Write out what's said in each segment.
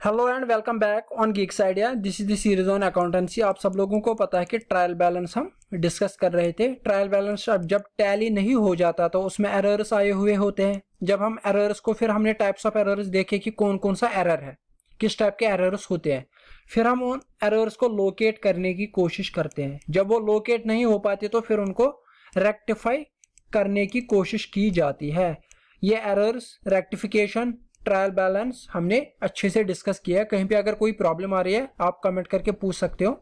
Hello and welcome back on Geeks idea. This is the series on accountancy. आप सब लोगों को पता है कि ट्रायल बैलेंस हम डिस्कस कर रहे थे। ट्रायल बैलेंस अब जब टैली नहीं हो जाता तो उसमें एरर्स आए हुए होते हैं। जब हम एरर्स को फिर हमने टाइप्स ऑफ एरर्स देखे कि कौन कौन सा एरर है, किस टाइप के एरर्स होते हैं। फिर हम उन एरर्स को लोकेट करने की कोशिश करते हैं। जब वो लोकेट नहीं हो पाते तो फिर उनको रेक्टिफाई करने की कोशिश की जाती है। ये एरर्स, रेक्टिफिकेशन, ट्रायल बैलेंस हमने अच्छे से डिस्कस किया है। कहीं पे अगर कोई प्रॉब्लम आ रही है आप कमेंट करके पूछ सकते हो।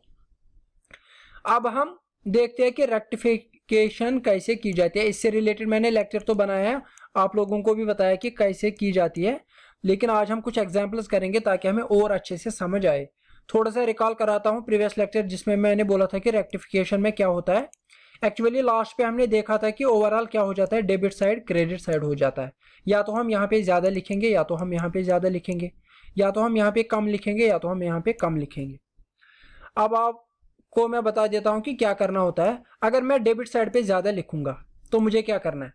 अब हम देखते हैं कि रेक्टिफिकेशन कैसे की जाती है। इससे रिलेटेड मैंने लेक्चर तो बनाया है, आप लोगों को भी बताया कि कैसे की जाती है, लेकिन आज हम कुछ एग्जाम्पल्स करेंगे ताकि हमें और अच्छे से समझ आए। थोड़ा सा रिकॉल कराता हूँ प्रीवियस लेक्चर जिसमें मैंने बोला था कि रेक्टिफिकेशन में क्या होता है। एक्चुअली लास्ट पे हमने देखा था कि ओवरऑल क्या हो जाता है, डेबिट साइड क्रेडिट साइड हो जाता है। या तो हम यहाँ पे ज्यादा लिखेंगे या तो हम यहाँ पे ज्यादा लिखेंगे, या तो हम यहाँ पे कम लिखेंगे या तो हम यहाँ पे कम लिखेंगे। अब आपको मैं बता देता हूँ कि क्या करना होता है। अगर मैं डेबिट साइड पे ज्यादा लिखूंगा तो मुझे क्या करना है।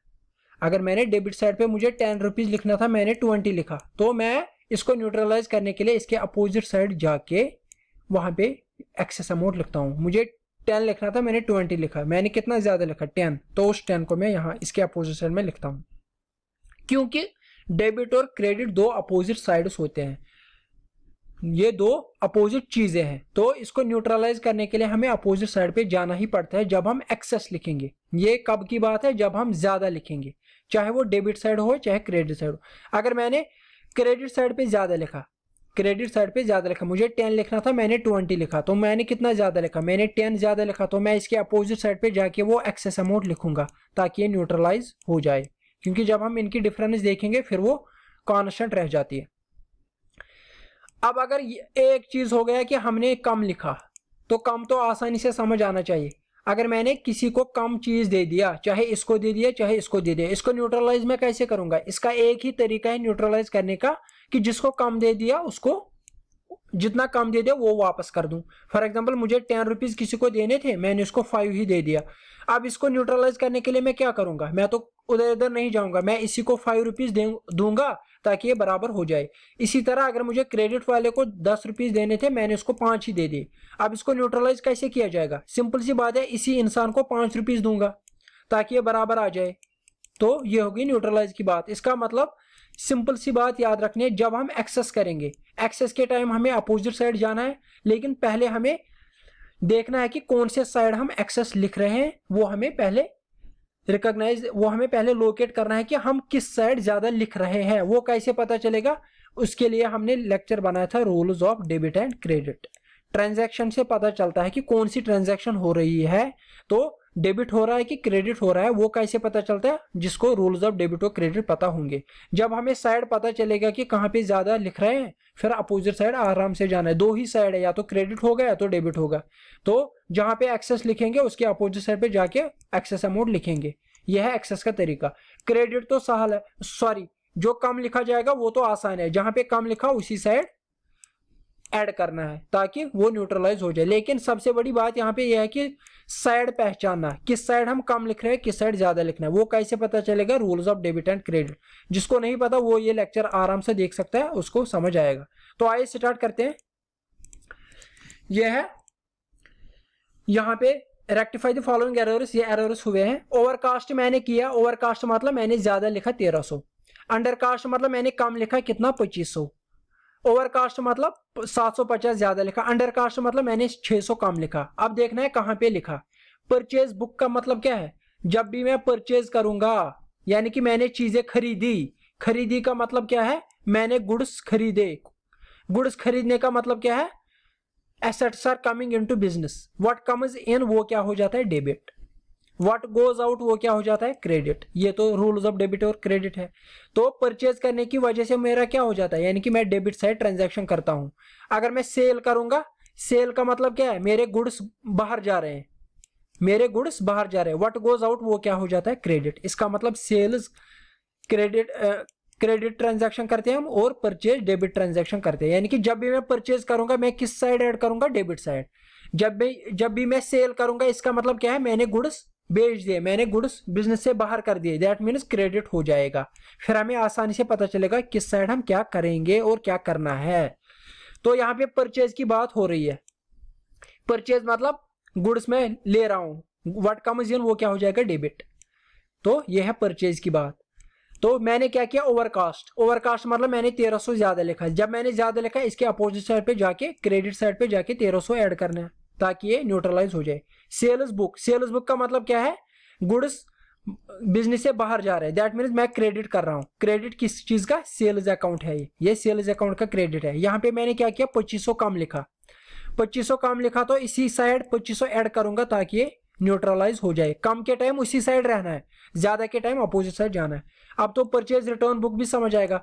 अगर मैंने डेबिट साइड पे मुझे 10 रुपीज लिखना था, मैंने 20 लिखा, तो मैं इसको न्यूट्रलाइज करने के लिए इसके अपोजिट साइड जाके वहां पे एक्सेस अमाउंट लिखता हूँ। मुझे 10 लिखना था, मैंने 20 लिखा, मैंने कितना ज्यादा लिखा 10, तो उस 10 को मैं यहाँ इसके अपोजिट साइड में लिखता हूँ। क्योंकि डेबिट और क्रेडिट दो अपोजिट साइड्स होते हैं, ये दो अपोजिट चीजें हैं, तो इसको न्यूट्रलाइज करने के लिए हमें अपोजिट साइड पे जाना ही पड़ता है जब हम एक्सेस लिखेंगे। ये कब की बात है, जब हम ज्यादा लिखेंगे, चाहे वो डेबिट साइड हो चाहे क्रेडिट साइड हो। अगर मैंने क्रेडिट साइड पे ज्यादा लिखा, मुझे 10 लिखना था, मैंने 20 लिखा, तो मैंने कितना ज्यादा लिखा, मैंने 10 ज्यादा लिखा, तो मैं इसके अपोजिट साइड पे जाके वो एक्सेस अमाउंट लिखूंगा ताकि ये न्यूट्रलाइज हो जाए। क्योंकि जब हम इनकी डिफरेंस देखेंगे फिर वो कांस्टेंट रह जाती है। अब अगर एक चीज हो गया कि हमने कम लिखा, तो कम तो आसानी से समझ आना चाहिए। अगर मैंने किसी को कम चीज दे दिया, चाहे इसको दे दिया चाहे इसको दे दिया, इसको न्यूट्रलाइज मैं कैसे करूंगा। इसका एक ही तरीका है न्यूट्रलाइज करने का कि जिसको कम दे दिया उसको जितना कम दे दिया वो वापस कर दूं। फॉर एग्जांपल मुझे 10 रुपीज किसी को देने थे, मैंने उसको 5 ही दे दिया। अब इसको न्यूट्रलाइज करने के लिए मैं क्या करूंगा, मैं तो उधर इधर नहीं जाऊंगा, मैं इसी को 5 रुपीज दूंगा ताकि ये बराबर हो जाए। इसी तरह अगर मुझे क्रेडिट वाले को 10 रुपीज देने थे, मैंने उसको 5 ही दे दिए। अब इसको न्यूट्रलाइज कैसे किया जाएगा, सिंपल सी बात है, इसी इंसान को 5 रुपीज दूंगा ताकि ये बराबर आ जाए। तो ये होगी न्यूट्रलाइज की बात। इसका मतलब सिंपल सी बात याद रखनी है, जब हम एक्सेस करेंगे, एक्सेस के टाइम हमें अपोजिट साइड जाना है, लेकिन पहले हमें देखना है कि कौन से साइड हम एक्सेस लिख रहे हैं, वो हमें पहले लोकेट करना है कि हम किस साइड ज्यादा लिख रहे हैं। वो कैसे पता चलेगा, उसके लिए हमने लेक्चर बनाया था rules of debit and credit. Transaction से पता चलता है कि कौन सी ट्रांजैक्शन हो रही है, तो डेबिट हो रहा है कि क्रेडिट हो रहा है, वो कैसे पता चलता है, जिसको रूल्स ऑफ डेबिट और क्रेडिट पता होंगे। जब हमें साइड पता चलेगा कि कहाँ पे ज्यादा लिख रहे हैं, फिर अपोजिट साइड आराम से जाना है। दो ही साइड है, या तो क्रेडिट होगा या तो डेबिट होगा, तो जहां पे एक्सेस लिखेंगे उसके अपोजिट साइड पे जाके एक्सेस अमाउंट लिखेंगे। यह है एक्सेस का तरीका। क्रेडिट तो सहल है, सॉरी, जो कम लिखा जाएगा वो तो आसान है, जहां पे कम लिखा उसी साइड ऐड करना है ताकि वो न्यूट्रलाइज हो जाए। लेकिन सबसे बड़ी बात यहाँ पे यह है कि साइड पहचानना, किस साइड हम कम लिख रहे हैं, किस साइड ज्यादा लिखना है, वो कैसे पता चलेगा, rules of debit and credit. जिसको नहीं पता वो ये लेक्चर आराम से देख सकता है, उसको समझ आएगा। तो आइए स्टार्ट करते हैं। यह है यहाँ पे रेक्टिफाई द फॉलोइंग एरर्स, ये एरर्स हुए हैं। ओवरकास्ट मैंने किया, ओवरकास्ट मतलब मैंने ज्यादा लिखा 1300। अंडरकास्ट मतलब मैंने कम लिखा कितना, 2500। ओवरकास्ट मतलब 750 ज्यादा लिखा। अंडरकास्ट मतलब मैंने 600 कम लिखा। अब देखना है कहां पे लिखा। परचेज बुक का मतलब क्या है, जब भी मैं परचेज करूंगा यानी कि मैंने चीजें खरीदी का मतलब क्या है, मैंने गुड्स खरीदे। गुड्स खरीदने का मतलब क्या है, assets are coming into business. What comes in वो क्या हो जाता है, डेबिट। व्हाट गोज आउट वो क्या हो जाता है, क्रेडिट। ये तो रूल्स ऑफ डेबिट और क्रेडिट है। तो परचेज करने की वजह से मेरा क्या हो जाता है, यानी कि मैं डेबिट साइड ट्रांजैक्शन करता हूं। अगर मैं सेल करूंगा, सेल का मतलब क्या है, मेरे गुड्स बाहर जा रहे हैं, व्हाट गोज आउट वो क्या हो जाता है, क्रेडिट। इसका मतलब सेल्स क्रेडिट ट्रांजैक्शन करते हैं हम, और परचेज डेबिट ट्रांजैक्शन करते हैं। यानी कि जब भी मैं परचेज करूंगा मैं किस साइड ऐड करूंगा, डेबिट साइड। जब भी मैं सेल करूंगा, इसका मतलब क्या है, मैंने गुड्स बेच दिए, मैंने गुड्स बिजनेस से बाहर कर दिए, दैट मीन्स क्रेडिट हो जाएगा। फिर हमें आसानी से पता चलेगा किस साइड हम क्या करेंगे और क्या करना है। तो यहाँ पे परचेज की बात हो रही है, परचेज मतलब गुड्स में ले रहा हूं, व्हाट कम्स इन वो क्या हो जाएगा डेबिट। तो ये है परचेज की बात। तो मैंने क्या किया, ओवरकास्ट, ओवरकास्ट मतलब मैंने 1300 ज्यादा लिखा। जब मैंने ज्यादा लिखा इसके अपोजिट साइड पे जाके क्रेडिट साइड पे जाके 1300 ऐड करना है ताकि ये न्यूट्रलाइज हो जाए। सेल्स बुक, सेल्स बुक का मतलब क्या है, गुड्स बिजनेस से बाहर जा रहे हैं, दैट मीन्स मैं क्रेडिट कर रहा हूं। क्रेडिट किस चीज का, सेल्स अकाउंट है ये सेल्स अकाउंट का क्रेडिट है। यहाँ पे मैंने क्या किया, 2500 कम लिखा, 2500 कम लिखा तो इसी साइड 2500 ऐड करूंगा ताकि ये न्यूट्रलाइज हो जाए। कम के टाइम उसी साइड रहना है, ज्यादा के टाइम अपोजिट साइड जाना है। अब तो परचेज रिटर्न बुक भी समझ आएगा।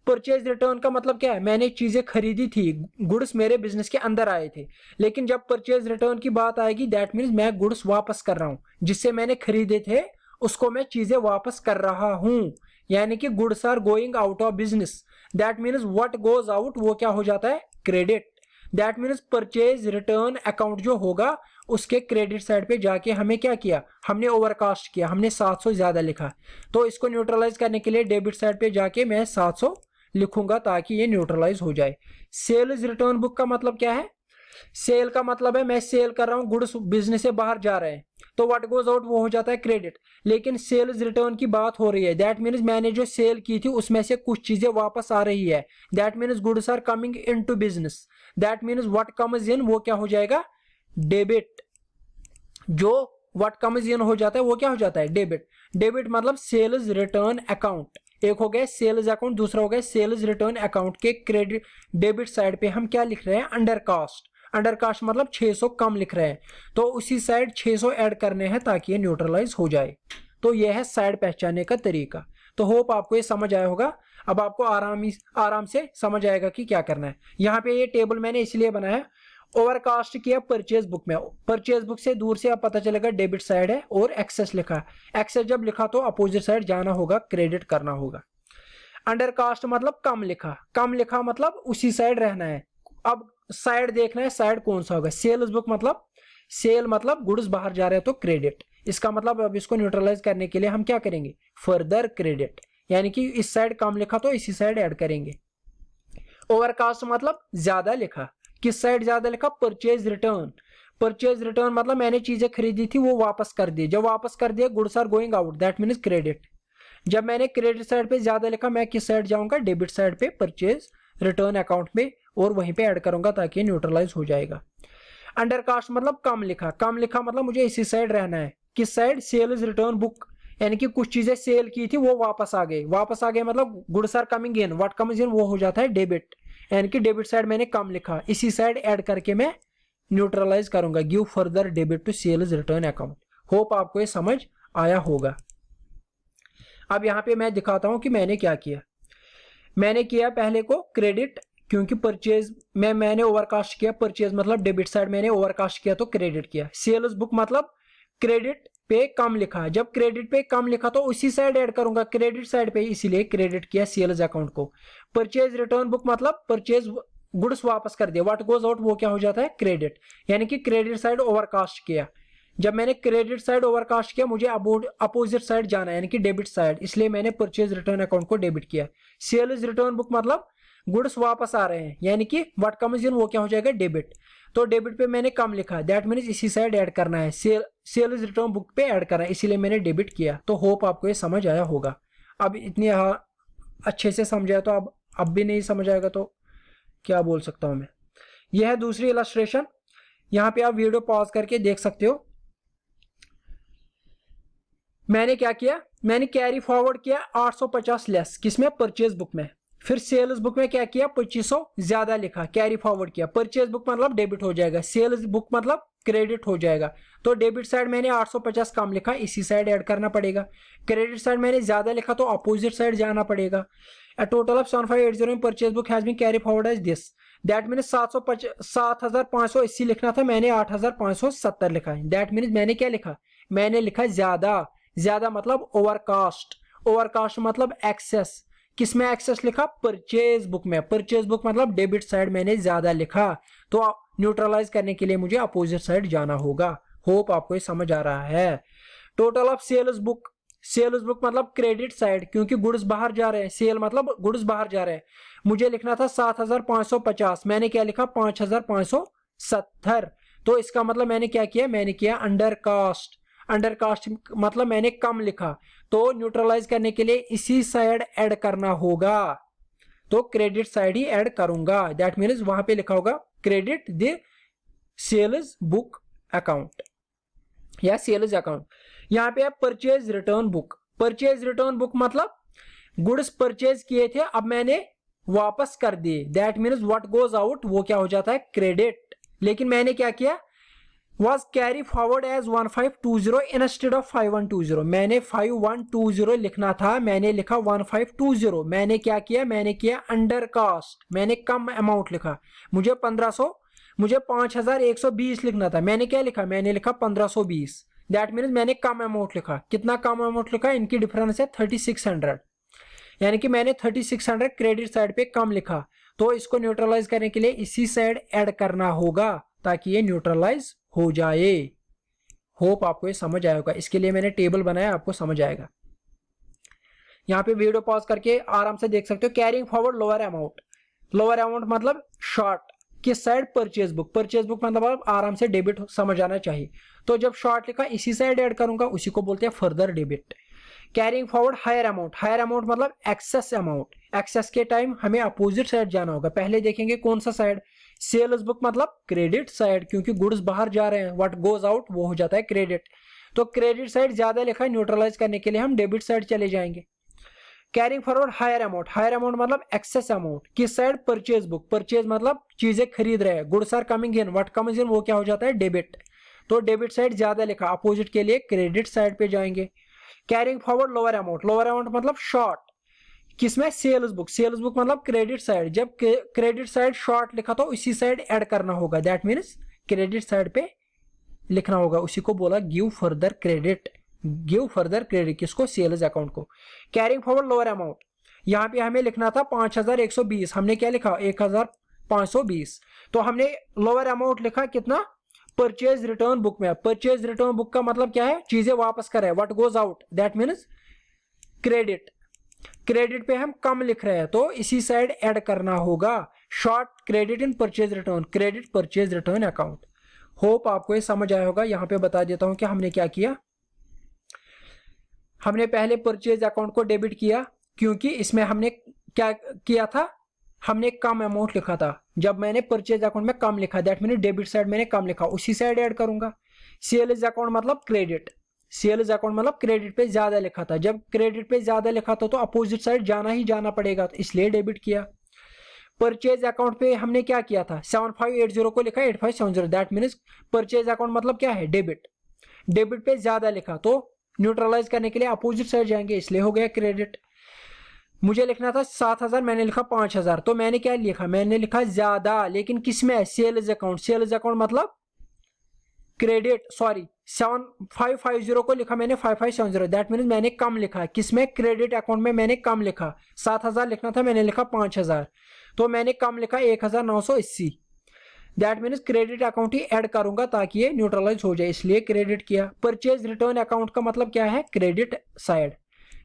परचेज रिटर्न का मतलब क्या है, मैंने चीजें खरीदी थी, गुड्स मेरे बिजनेस के अंदर आए थे, लेकिन जब परचेज रिटर्न की बात आएगी दैट मीन्स मैं गुड्स वापस कर रहा हूं, जिससे मैंने खरीदे थे उसको मैं चीजें वापस कर रहा हूं। यानी कि goods are going out of business, that means what goes out वो क्या हो जाता है, credit. That means purchase return account जो होगा उसके क्रेडिट साइड पे जाके हमें क्या किया, हमने ओवरकास्ट किया, हमने 700 ज्यादा लिखा। तो इसको न्यूट्रलाइज करने के लिए डेबिट साइड पे जाके मैं 700 लिखूंगा ताकि ये न्यूट्रलाइज हो जाए। सेल्स रिटर्न बुक का मतलब क्या है, सेल का मतलब है मैं सेल कर रहा हूं, गुड्स बिजनेस से बाहर जा रहे हैं, तो व्हाट गोज आउट वो हो जाता है क्रेडिट। लेकिन सेल्स रिटर्न की बात हो रही है, दैट मीन्स मैंने जो सेल की थी उसमें से कुछ चीजें वापस आ रही है, that means goods are coming into business, that means what comes in वो क्या हो जाएगा, डेबिट। जो व्हाट कम्स इन हो जाता है वो क्या हो जाता है, डेबिट। डेबिट मतलब सेल्स रिटर्न अकाउंट, एक हो गया सेल्स अकाउंट, दूसरा हो गया सेल्स रिटर्न अकाउंट के क्रेडिट डेबिट साइड पे हम क्या लिख रहे हैं, अंडर कास्ट। अंडर कास्ट मतलब 600 कम लिख रहे हैं, तो उसी साइड 600 ऐड करने हैं ताकि ये न्यूट्रलाइज हो जाए। तो ये है साइड पहचानने का तरीका। तो होप आपको ये समझ आया होगा। अब आपको आराम से समझ आएगा कि क्या करना है। यहाँ पे ये टेबल मैंने इसलिए बनाया, ओवरकास्ट किया परचेज बुक में, परचेज बुक से दूर से अब पता चलेगा डेबिट साइड है और एक्सेस लिखा, एक्सेस जब लिखा तो अपोजिट साइड जाना होगा, क्रेडिट करना होगा। अंडर कास्ट मतलब कम लिखा, कम लिखा मतलब उसी साइड रहना है। अब साइड देखना है, साइड कौन सा होगा, सेल्स बुक मतलब सेल मतलब गुड्स बाहर जा रहे हैं तो क्रेडिट। इसका मतलब अब इसको न्यूट्रलाइज करने के लिए हम क्या करेंगे, फर्दर क्रेडिट, यानी कि इस साइड कम लिखा तो इसी साइड ऐड करेंगे। ओवरकास्ट मतलब ज्यादा लिखा, किस साइड ज्यादा लिखा, परचेज रिटर्न। परचेज रिटर्न मतलब मैंने चीजें खरीदी थी वो वापस कर दी, जब वापस कर दिया goods are going out, that means credit. जब मैंने क्रेडिट साइड पे ज्यादा लिखा मैं किस साइड जाऊंगा, डेबिट साइड पे परचेज रिटर्न अकाउंट में, और वहीं पे ऐड करूंगा ताकि न्यूट्रलाइज हो जाएगा। अंडर कास्ट मतलब कम लिखा, कम लिखा मतलब मुझे इसी साइड रहना है, किस साइड, सेल्स रिटर्न बुक, यानी कि कुछ चीजें सेल की थी वो वापस आ गई, वापस आ गए मतलब goods are coming in, what comes in वो हो जाता है डेबिट, यानी कि डेबिट साइड मैंने कम लिखा, इसी साइड ऐड करके मैं न्यूट्रलाइज करूंगा, give further debit to sales return account. Hope आपको ये समझ आया होगा। अब यहाँ पे मैं दिखाता हूं कि मैंने क्या किया। मैंने किया पहले को क्रेडिट, क्योंकि परचेज में मैंने ओवरकास्ट किया, परचेज मतलब डेबिट साइड मैंने ओवरकास्ट किया तो क्रेडिट किया। सेल्स बुक मतलब क्रेडिट पे कम लिखा, जब क्रेडिट पे कम लिखा तो उसी साइड ऐड करूंगा, क्रेडिट साइड पे, इसीलिए क्रेडिट किया सेल्स अकाउंट को। परचेज रिटर्न बुक मतलब परचेज गुड्स वापस कर दिया, व्हाट गोज आउट वो क्या हो जाता है, क्रेडिट, यानी कि क्रेडिट साइड ओवरकास्ट किया। जब मैंने क्रेडिट साइड ओवरकास्ट किया मुझे अपोजिट साइड जाना है, यानी कि डेबिट साइड, इसलिए मैंने परचेज रिटर्न अकाउंट को डेबिट किया। सेल्स रिटर्न बुक मतलब गुड्स वापस आ रहे हैं, यानी कि व्हाट कम्स इन वो क्या हो जाएगा, डेबिट। तो डेबिट पे मैंने कम लिखा, दैट मीन्स इसी साइड ऐड करना है, सेल्स रिटर्न बुक पे ऐड करना है, इसीलिए मैंने डेबिट किया। तो होप आपको ये समझ आया होगा। अब इतनी अच्छे से समझाया तो अब भी नहीं समझ आएगा तो क्या बोल सकता हूं मैं। यह है दूसरी इलस्ट्रेशन, यहाँ पे आप वीडियो पॉज करके देख सकते हो। मैंने क्या किया, मैंने कैरी फॉरवर्ड किया 850 लेस, किसमें, परचेज बुक में। फिर सेल्स बुक में क्या किया, 2500 ज्यादा लिखा, कैरी फॉरवर्ड किया। परचेज बुक मतलब डेबिट हो जाएगा, सेल्स बुक मतलब क्रेडिट हो जाएगा। तो डेबिट साइड मैंने 850 कम लिखा, इसी साइड ऐड करना पड़ेगा। क्रेडिट साइड मैंने ज्यादा लिखा तो अपोजिट साइड जाना पड़ेगा। A total of 7580 in purchase book has been carry forward as this, that means 7580 लिखना था, मैंने 8570 लिखा है। दैट मीन्स मैंने क्या लिखा, मैंने लिखा ज्यादा, ज्यादा मतलब ओवरकास्ट, ओवरकास्ट मतलब एक्सेस, किसमें एक्सेस लिखा, परचेज बुक में। परचेज बुक मतलब डेबिट साइड मैंने ज्यादा लिखा, तो न्यूट्रलाइज करने के लिए मुझे अपोजिट साइड जाना होगा। होप आपको ये समझ आ रहा है। Total of sales book, sales book मतलब क्रेडिट साइड, क्योंकि गुड्स बाहर जा रहे हैं, सेल मतलब गुड्स बाहर जा रहे हैं। मुझे लिखना था 7550, मैंने क्या लिखा 5570। तो इसका मतलब मैंने क्या किया, मैंने किया अंडर कास्ट। अंडर कास्ट मतलब मैंने कम लिखा, तो न्यूट्रलाइज करने के लिए इसी साइड ऐड करना होगा, तो क्रेडिट साइड ही ऐड करूंगा। दैट मीन्स वहां पे लिखा होगा credit the sales book account या सेल्स अकाउंट। यहाँ पे है purchase return book. Purchase return book मतलब गुड्स परचेज किए थे, अब मैंने वापस कर दिए। That means what goes out वो क्या हो जाता है, क्रेडिट। लेकिन मैंने क्या किया, was carry forward as 1520 instead of 5120। मैंने 5120 लिखना था, मैंने लिखा 1520। मैंने क्या किया, मैंने किया अंडर कास्ट, मैंने कम अमाउंट लिखा। मुझे 5120 लिखना था, मैंने क्या लिखा, मैंने लिखा 1520। दैट मीन्स मैंने कम अमाउंट लिखा। कितना कम अमाउंट लिखा, इनकी डिफरेंस है 3600, यानी कि मैंने 3600 क्रेडिट साइड पे कम लिखा। तो इसको न्यूट्रलाइज करने के लिए इसी साइड ऐड करना होगा ताकि ये न्यूट्रलाइज हो जाए। होप आपको ये समझ आया होगा, इसके लिए मैंने टेबल बनाया, आपको समझ आएगा। यहाँ पे वीडियो पॉज करके आराम से देख सकते हो। Carrying forward lower amount, lower amount मतलब शॉर्ट किस side, purchase book. Purchase book मतलब आराम से डेबिट समझ आना चाहिए। तो जब शॉर्ट लिखा इसी साइड ऐड करूंगा, उसी को बोलते हैं further debit. Carrying forward higher amount, higher amount मतलब एक्सेस अमाउंट। एक्सेस के टाइम हमें अपोजिट साइड जाना होगा। पहले देखेंगे कौन सा साइड, सेल्स बुक मतलब क्रेडिट साइड, क्योंकि गुड्स बाहर जा रहे हैं, व्हाट गोज आउट वो हो जाता है क्रेडिट। तो क्रेडिट साइड ज्यादा लिखा है, न्यूट्रलाइज करने के लिए हम डेबिट साइड चले जाएंगे। Carrying forward higher amount, higher amount मतलब एक्सेस अमाउंट किस साइड, परचेज बुक। परचेज मतलब चीजें खरीद रहे हैं, goods are coming in, what comes in वो क्या हो जाता है, डेबिट। तो डेबिट साइड ज्यादा लिखा, अपोजिट के लिए क्रेडिट साइड पे जाएंगे। Carrying forward lower amount, lower amount मतलब शॉर्ट किसमें, सेल्स बुक। सेल्स बुक मतलब क्रेडिट साइड, जब क्रेडिट साइड शॉर्ट लिखा तो इसी साइड ऐड करना होगा। दैट मीन्स क्रेडिट साइड पे लिखना होगा, उसी को बोला give further credit. Give further credit किसको, सेल्स अकाउंट को। कैरिंग फॉरवर्ड लोअर अमाउंट, यहाँ पे हमें लिखना था 5120, हमने क्या लिखा 1520। तो हमने लोअर अमाउंट लिखा कितना, परचेज रिटर्न बुक में। परचेज रिटर्न बुक का मतलब क्या है, चीजें वापस करे, what goes out, that means credit. Credit पे हम कम लिख रहे हैं, तो इसी साइड ऐड करना होगा short credit in purchase return, credit purchase return account. Hope आपको ये समझ आया होगा। यहाँ पे बता देता हूं कि हमने क्या किया। हमने पहले परचेज अकाउंट को डेबिट किया, क्योंकि इसमें हमने क्या किया था, हमने कम अमाउंट लिखा था। जब मैंने परचेज अकाउंट में कम लिखा, दैट मीन डेबिट साइड मैंने कम लिखा, उसी साइड ऐड करूंगा। सेल्स अकाउंट मतलब क्रेडिट, सेल्स अकाउंट मतलब क्रेडिट पे ज्यादा लिखा था। जब क्रेडिट पे ज्यादा लिखा था तो अपोजिट साइड जाना ही जाना पड़ेगा, तो इसलिए डेबिट किया। परचेज अकाउंट पे हमने क्या किया था, 7580 को लिखा 8570। दैट मीन्स परचेज अकाउंट मतलब क्या है, डेबिट। डेबिट पे ज्यादा लिखा तो न्यूट्रलाइज करने के लिए अपोजिट साइड जाएंगे, इसलिए हो गया क्रेडिट। मुझे लिखना था 7000, मैंने लिखा 5000। तो मैंने क्या लिखा, मैंने लिखा ज्यादा, लेकिन किसमें, सेल्स अकाउंट। सेल्स अकाउंट मतलब क्रेडिट, सॉरी 7550 को लिखा मैंने 5570। दैट मीन्स मैंने कम लिखा, किसमें, क्रेडिट अकाउंट में मैंने कम लिखा। 7000 लिखना था, मैंने लिखा 5000, तो मैंने कम लिखा 1980। That means credit account he add करूंगा ताकि ये न्यूट्रलाइज हो जाए, इसलिए क्रेडिट किया। परचेज रिटर्न अकाउंट का मतलब क्या है, क्रेडिट साइड।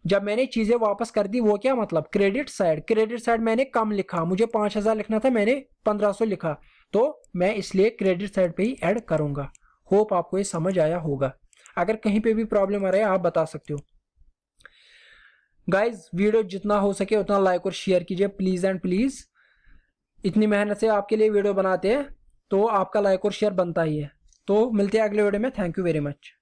जब मैंने चीजें वापस कर दी वो क्या मतलब, क्रेडिट साइड। क्रेडिट साइड मैंने कम लिखा, मुझे 5000 लिखना था, मैंने 1500 लिखा, तो मैं इसलिए क्रेडिट साइड पे ही ऐड करूंगा। होप आपको ये समझ आया होगा। अगर कहीं पे भी प्रॉब्लम आ रहा है आप बता सकते हो। गाइज वीडियो जितना हो सके उतना लाइक और शेयर कीजिए प्लीज एंड प्लीज। इतनी मेहनत से आपके लिए वीडियो बनाते हैं तो आपका लाइक और शेयर बनता ही है। तो मिलते हैं अगले वीडियो में। Thank you very much.